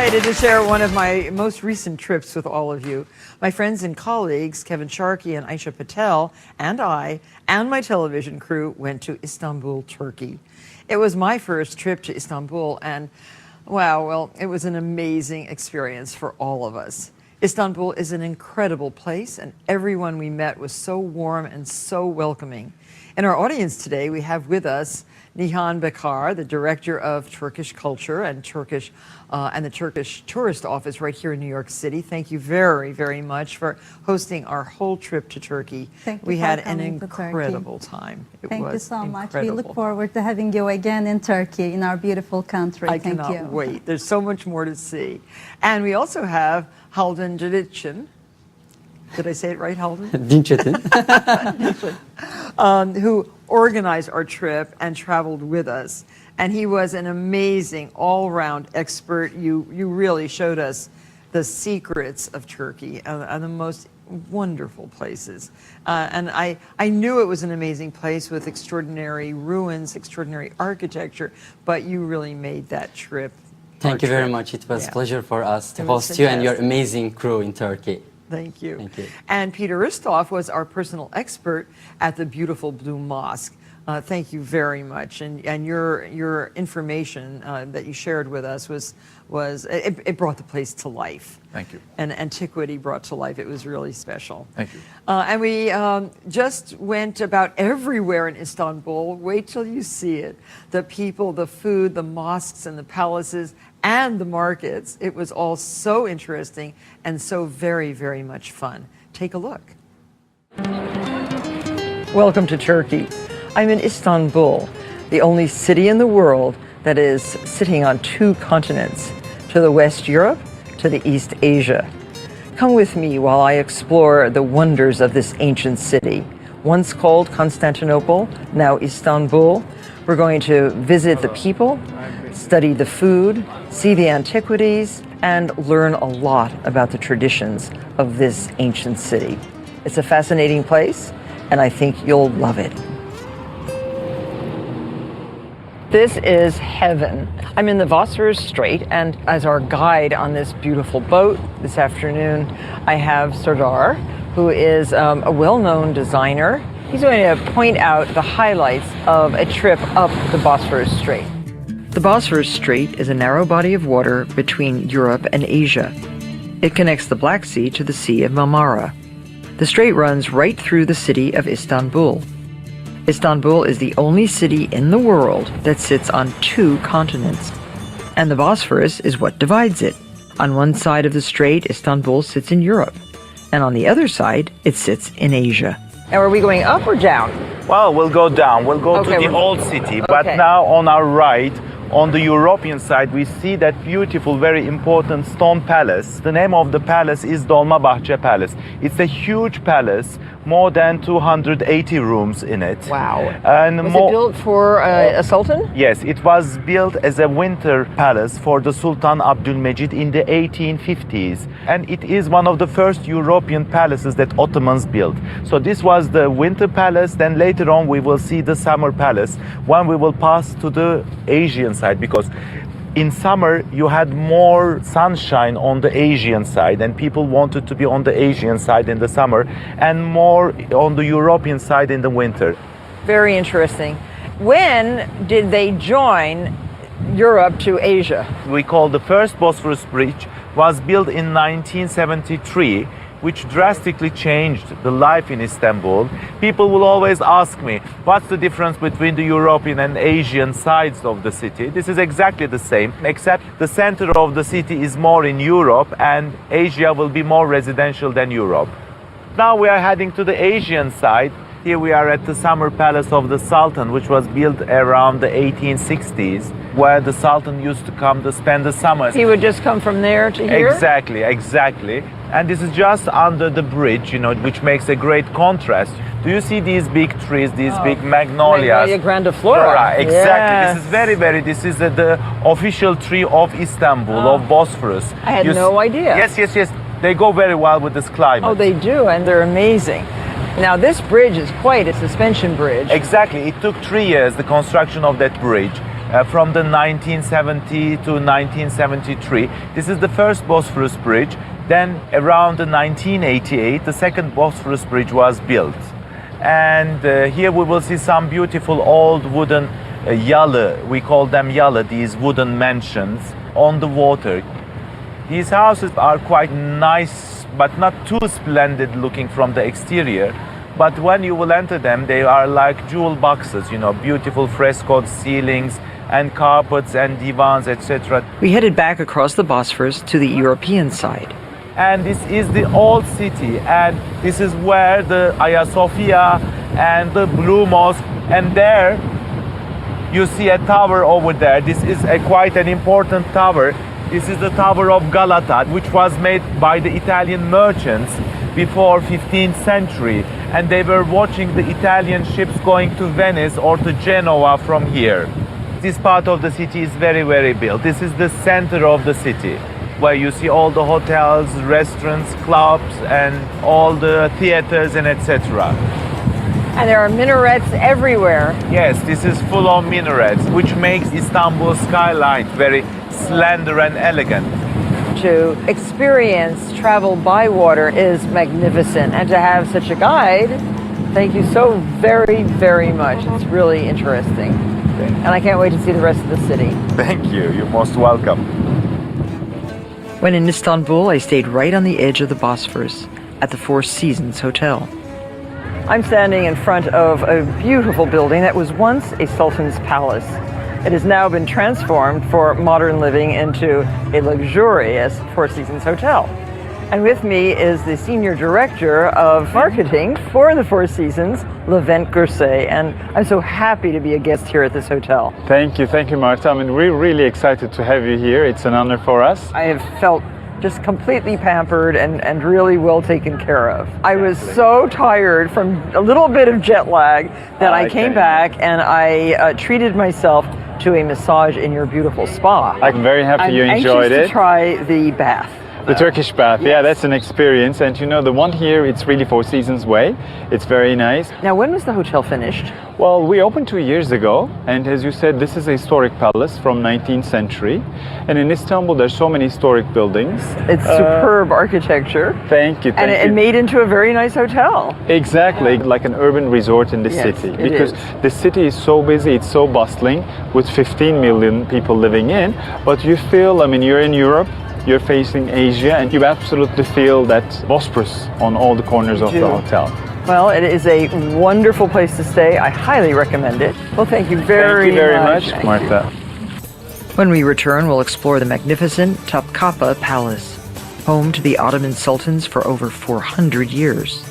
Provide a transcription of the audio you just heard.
Excited to share one of my most recent trips with all of you. My friends and colleagues, Kevin Sharkey and Aisha Patel, and I, and my television crew went to Istanbul, Turkey. It was my first trip to Istanbul, and wow, well, it was an amazing experience for all of us. Istanbul is an incredible place, and everyone we met was so warm and so welcoming. In our audience today, we have with us Nihan Bekar, the Director of Turkish Culture and the Turkish Tourist Office right here in New York City. Thank you very, very much for hosting our whole trip to Turkey. Thank you. We had an incredible time. Thank you so much. We look forward to having you again in Turkey, in our beautiful country. I cannot wait. There's so much more to see. And we also have Haldun Dilitchin. Did I say it right, Haldun? Dinçetin. Who organized our trip and traveled with us. And he was an amazing all-round expert. You really showed us the secrets of Turkey and the most wonderful places. And I knew it was an amazing place with extraordinary ruins, extraordinary architecture, but you really made that trip. Thank you very much. It was a pleasure for us to host you and your amazing crew in Turkey. Thank you. Thank you. And Peter Ristov was our personal expert at the beautiful Blue Mosque. Thank you very much. And your information that you shared with us it brought the place to life. Thank you. And antiquity brought to life. It was really special. Thank you. And we just went about everywhere in Istanbul. Wait till you see it. The people, the food, the mosques and the palaces and the markets. It was all so interesting and so very, very much fun. Take a look. Welcome to Turkey. I'm in Istanbul, the only city in the world that is sitting on two continents, to the West Europe, to the East Asia. Come with me while I explore the wonders of this ancient city, once called Constantinople, now Istanbul. We're going to visit the people, study the food, see the antiquities, and learn a lot about the traditions of this ancient city. It's a fascinating place, and I think you'll love it. This is heaven. I'm in the Bosphorus Strait, and as our guide on this beautiful boat this afternoon, I have Sardar, who is a well-known designer. He's going to point out the highlights of a trip up the Bosphorus Strait. The Bosphorus Strait is a narrow body of water between Europe and Asia. It connects the Black Sea to the Sea of Marmara. The strait runs right through the city of Istanbul. Istanbul is the only city in the world that sits on two continents, and the Bosphorus is what divides it. On one side of the strait, Istanbul sits in Europe, and on the other side, it sits in Asia. Now, are we going up or down? Well, we'll go down. We'll go to the old city, but now on our right, on the European side, we see that beautiful, very important stone palace. The name of the palace is Dolmabahce Palace. It's a huge palace, more than 280 rooms in it. Wow. And was it built for a sultan? Yes, it was built as a winter palace for the Sultan Abdülmecid in the 1850s. And it is one of the first European palaces that Ottomans built. So this was the winter palace. Then later on, we will see the summer palace when we will pass to the Asian side, because in summer you had more sunshine on the Asian side and people wanted to be on the Asian side in the summer and more on the European side in the winter. Very interesting. When did they join Europe to Asia? We call the first Bosphorus Bridge was built in 1973, which drastically changed the life in Istanbul. People will always ask me, what's the difference between the European and Asian sides of the city? This is exactly the same, except the center of the city is more in Europe and Asia will be more residential than Europe. Now we are heading to the Asian side. Here we are at the summer palace of the Sultan, which was built around the 1860s, where the Sultan used to come to spend the summers. He would just come from there to here? Exactly, exactly. And this is just under the bridge, which makes a great contrast. Do you see these big trees, these big magnolias? Magnolia grandiflora. Exactly. Yes. This is the official tree of Istanbul, of Bosphorus. I had no idea. Yes. They go very well with this climate. Oh, they do, and they're amazing. Now, this bridge is quite a suspension bridge. Exactly. It took 3 years, the construction of that bridge. from the 1970 to 1973. This is the first Bosphorus Bridge. Then around the 1988, the second Bosphorus Bridge was built. And here we will see some beautiful old wooden yalı, we call them yalı, these wooden mansions on the water. These houses are quite nice, but not too splendid looking from the exterior. But when you will enter them, they are like jewel boxes, you know, beautiful frescoed ceilings and carpets and divans, etc. We headed back across the Bosphorus to the European side. And this is the old city, and this is where the Hagia Sophia and the Blue Mosque, and there you see a tower over there. This is quite an important tower. This is the Tower of Galata, which was made by the Italian merchants before 15th century, and they were watching the Italian ships going to Venice or to Genoa from here. This part of the city is very, very built. This is the center of the city, where you see all the hotels, restaurants, clubs, and all the theaters and etc. And there are minarets everywhere. Yes, this is full of minarets, which makes Istanbul skyline very slender and elegant. To experience travel by water is magnificent, and to have such a guide, thank you so very, very much. It's really interesting. And I can't wait to see the rest of the city. Thank you. You're most welcome. When in Istanbul, I stayed right on the edge of the Bosphorus at the Four Seasons Hotel. I'm standing in front of a beautiful building that was once a sultan's palace. It has now been transformed for modern living into a luxurious Four Seasons hotel. And with me is the senior director of marketing for the Four Seasons, Levent Gursey, and I'm so happy to be a guest here at this hotel. Thank you, Marta. I mean, we're really excited to have you here. It's an honor for us. I have felt just completely pampered and really well taken care of. I was so tired from a little bit of jet lag that I came back and I treated myself to a massage in your beautiful spa. I'm very happy you enjoyed it. it. To try the bath. The Turkish bath, Yes. Yeah, that's an experience. And you know, the one here, it's really Four Seasons way. It's very nice. Now, when was the hotel finished? Well, we opened 2 years ago. And as you said, this is a historic palace from 19th century. And in Istanbul, there's so many historic buildings. It's superb architecture. Thank you. And it made into a very nice hotel. Exactly, like an urban resort in the Yes, city. it Because is. the city is so busy, it's so bustling, with 15 million people living in. But you feel, I mean, you're in Europe, you're facing Asia, and you absolutely feel that Bosporus on all the corners of the hotel. Well, it is a wonderful place to stay. I highly recommend it. Well, thank you very much. Thank you very much, Marta. When we return, we'll explore the magnificent Topkapi Palace, home to the Ottoman sultans for over 400 years.